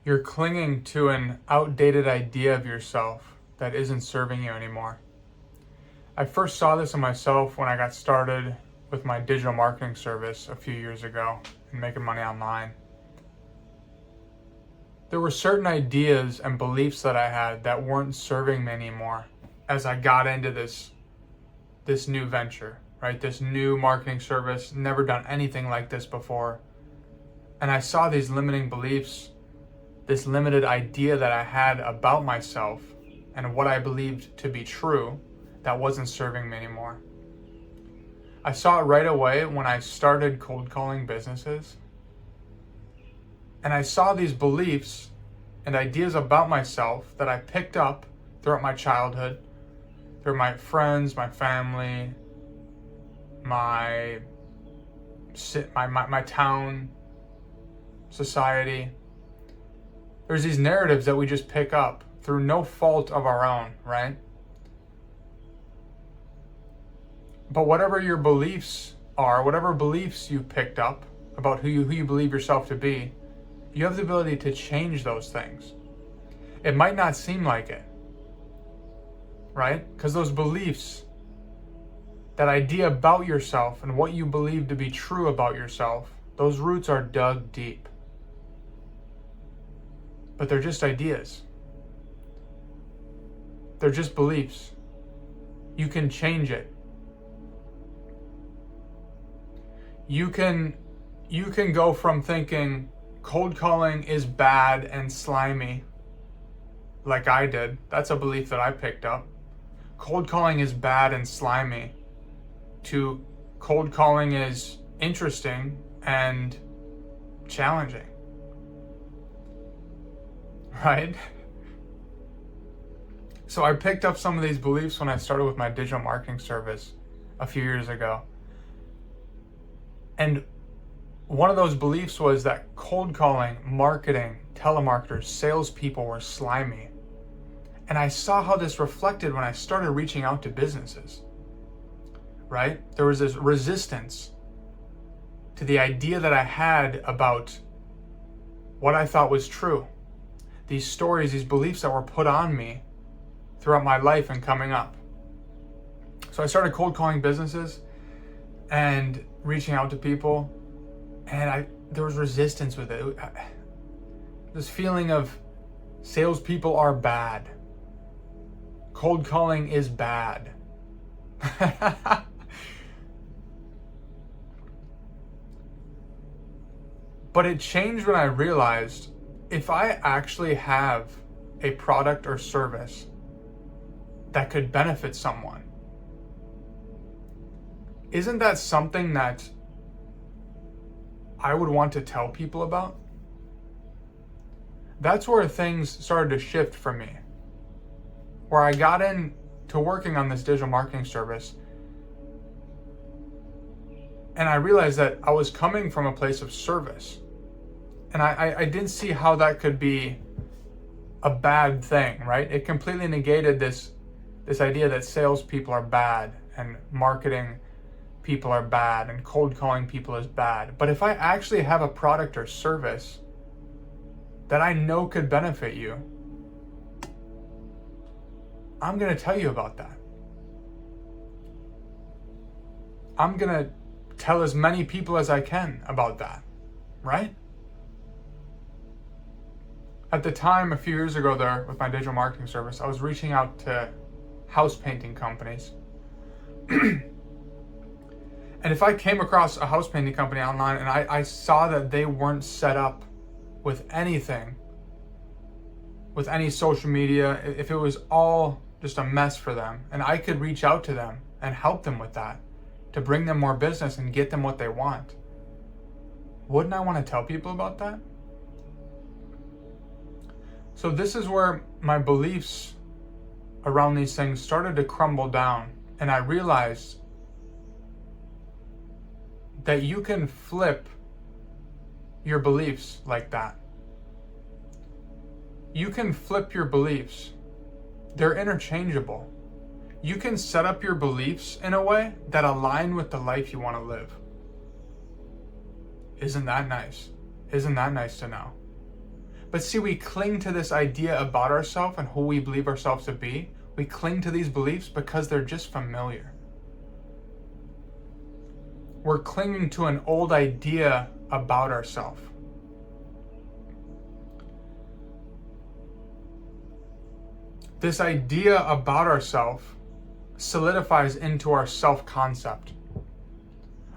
You're clinging to an outdated idea of yourself that isn't serving you anymore. I first saw this in myself when I got started with my digital marketing service a few years ago and making money online. There were certain ideas and beliefs that I had that weren't serving me anymore as I got into this new venture, right? This new marketing service, never done anything like this before. And I saw these limiting beliefs, this limited idea that I had about myself and what I believed to be true that wasn't serving me anymore. I saw it right away when I started cold calling businesses. And I saw these beliefs and ideas about myself that I picked up throughout my childhood, through my friends, my family, my town, society. There's these narratives that we just pick up through no fault of our own, right? But whatever your beliefs are, whatever beliefs you picked up about who you believe yourself to be, you have the ability to change those things. It might not seem like it, right? Because those beliefs, that idea about yourself and what you believe to be true about yourself, those roots are dug deep. But they're just ideas. They're just beliefs. You can change it. You can go from thinking cold calling is bad and slimy, like I did. That's a belief that I picked up. Cold calling is bad and slimy, to cold calling is interesting and challenging, right? So I picked up some of these beliefs when I started with my digital marketing service a few years ago. And one of those beliefs was that cold calling, marketing, telemarketers, salespeople were slimy. And I saw how this reflected when I started reaching out to businesses, right? There was this resistance to the idea that I had about what I thought was true. These stories, these beliefs that were put on me throughout my life and coming up. So I started cold calling businesses and reaching out to people. And there was resistance with it. This feeling of salespeople are bad. Cold calling is bad. But it changed when I realized if I actually have a product or service that could benefit someone, isn't that something that I would want to tell people about? That's where things started to shift for me. Where I got into working on this digital marketing service, and I realized that I was coming from a place of service. And I didn't see how that could be a bad thing, right? It completely negated this idea that salespeople are bad and marketing people are bad and cold calling people is bad. But if I actually have a product or service that I know could benefit you, I'm going to tell you about that. I'm going to tell as many people as I can about that, right? At the time, a few years ago there, with my digital marketing service, I was reaching out to house painting companies. And if I came across a house painting company online and I saw that they weren't set up with anything, with any social media, if it was all just a mess for them, and I could reach out to them and help them with that, to bring them more business and get them what they want, wouldn't I want to tell people about that? So this is where my beliefs around these things started to crumble down, and I realized that you can flip your beliefs like that. You can flip your beliefs. They're interchangeable. You can set up your beliefs in a way that align with the life you want to live. Isn't that nice? Isn't that nice to know? But see, we cling to this idea about ourselves and who we believe ourselves to be. We cling to these beliefs because they're just familiar. We're clinging to an old idea about ourselves. This idea about ourselves solidifies into our self-concept.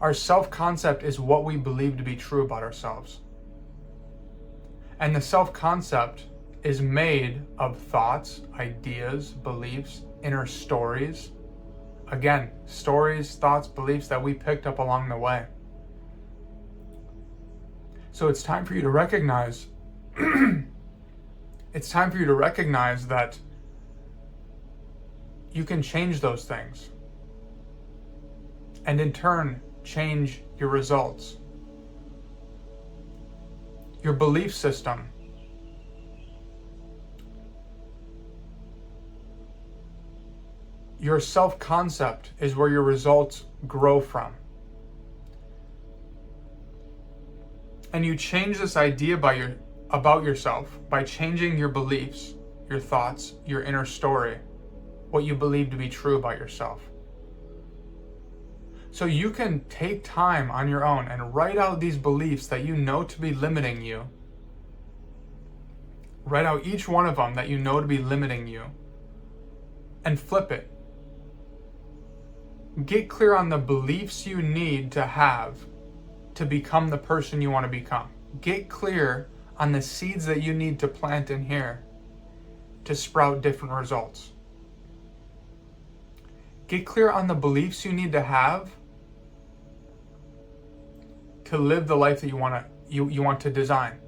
Our self-concept is what we believe to be true about ourselves. And the self-concept is made of thoughts, ideas, beliefs, inner stories. Again, stories, thoughts, beliefs that we picked up along the way. So it's time for you to recognize that you can change those things. And in turn, change your results. Your belief system. Your self-concept is where your results grow from. And you change this idea about yourself by changing your beliefs, your thoughts, your inner story, what you believe to be true about yourself. So you can take time on your own and write out these beliefs that you know to be limiting you. Write out each one of them that you know to be limiting you and flip it. Get clear on the beliefs you need to have to become the person you want to become. Get clear on the seeds that you need to plant in here to sprout different results. Get clear on the beliefs you need to have to live the life that you want to design.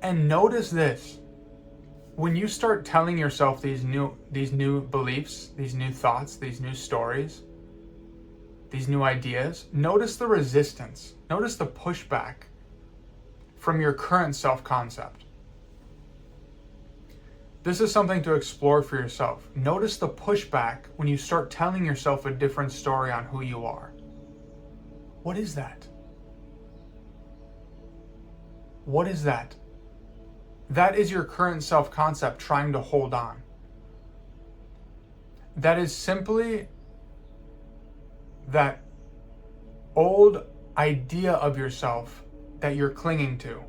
And notice this. When you start telling yourself these new beliefs, these new thoughts, these new stories, these new ideas, notice the resistance. Notice the pushback from your current self-concept. This is something to explore for yourself. Notice the pushback when you start telling yourself a different story on who you are. What is that? What is that? That is your current self-concept trying to hold on. That is simply that old idea of yourself that you're clinging to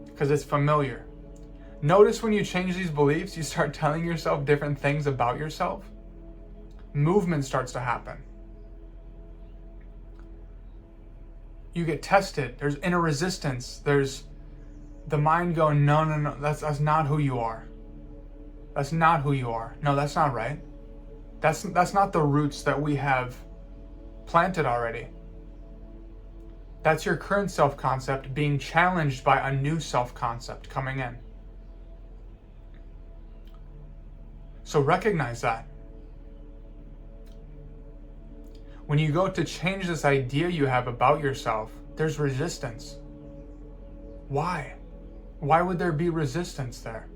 because it's familiar. Notice when you change these beliefs, you start telling yourself different things about yourself. Movement starts to happen. You get tested. There's inner resistance. There's the mind going, no, that's not who you are. That's not who you are. No, that's not right. That's not the roots that we have planted already. That's your current self-concept being challenged by a new self-concept coming in. So recognize that. When you go to change this idea you have about yourself, there's resistance. Why? Why would there be resistance there?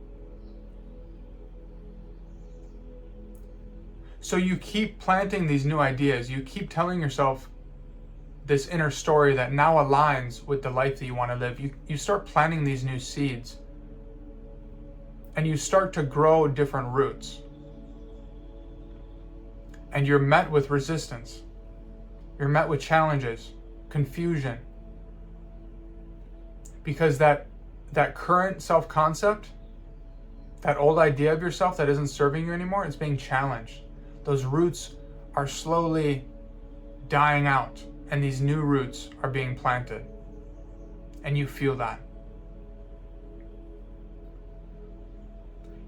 So you keep planting these new ideas. You keep telling yourself this inner story that now aligns with the life that you want to live. You start planting these new seeds. And you start to grow different roots. And you're met with resistance. You're met with challenges, confusion. Because that current self-concept, that old idea of yourself that isn't serving you anymore, it's being challenged. Those roots are slowly dying out, and these new roots are being planted. And you feel that.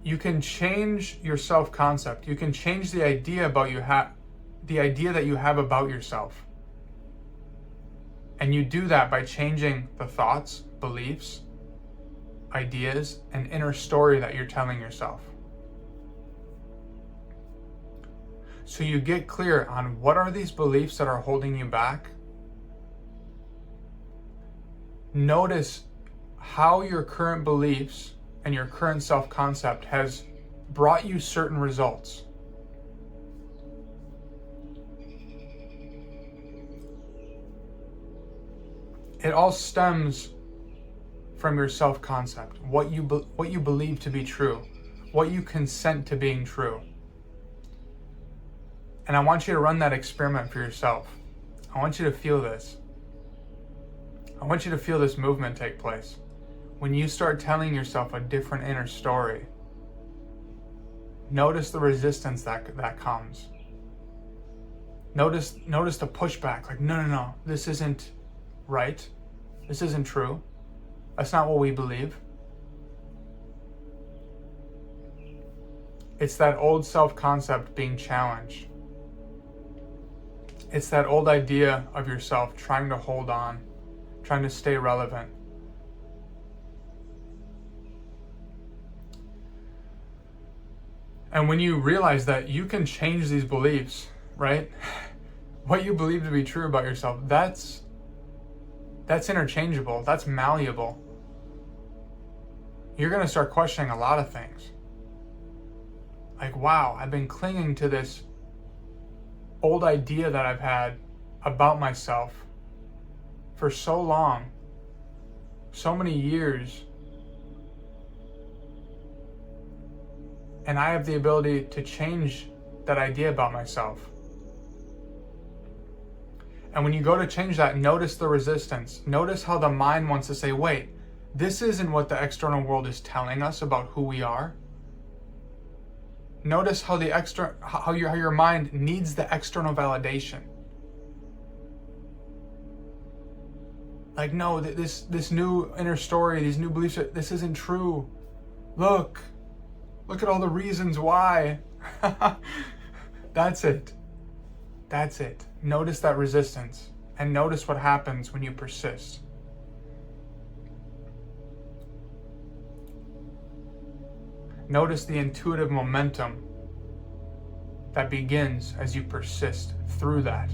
You can change your self-concept. You can change the idea that you have about yourself. And you do that by changing the thoughts, beliefs, ideas, and inner story that you're telling yourself. So you get clear on what are these beliefs that are holding you back. Notice how your current beliefs and your current self-concept has brought you certain results. It all stems from your self-concept, what you believe to be true, what you consent to being true. And I want you to run that experiment for yourself. I want you to feel this. I want you to feel this movement take place. When you start telling yourself a different inner story, notice the resistance that comes. Notice the pushback, like, no, this isn't right. This isn't true. That's not what we believe. It's that old self-concept being challenged. It's that old idea of yourself trying to hold on, trying to stay relevant. And when you realize that you can change these beliefs, right? What you believe to be true about yourself, that's interchangeable, that's malleable. You're going to start questioning a lot of things. Like, wow, I've been clinging to this old idea that I've had about myself for so long, so many years. And I have the ability to change that idea about myself. And when you go to change that, notice the resistance. Notice how the mind wants to say, wait, this isn't what the external world is telling us about who we are. Notice how how your mind needs the external validation. Like, no, this new inner story, these new beliefs, this isn't true. Look at all the reasons why. That's it. Notice that resistance and notice what happens when you persist. Notice the intuitive momentum that begins as you persist through that.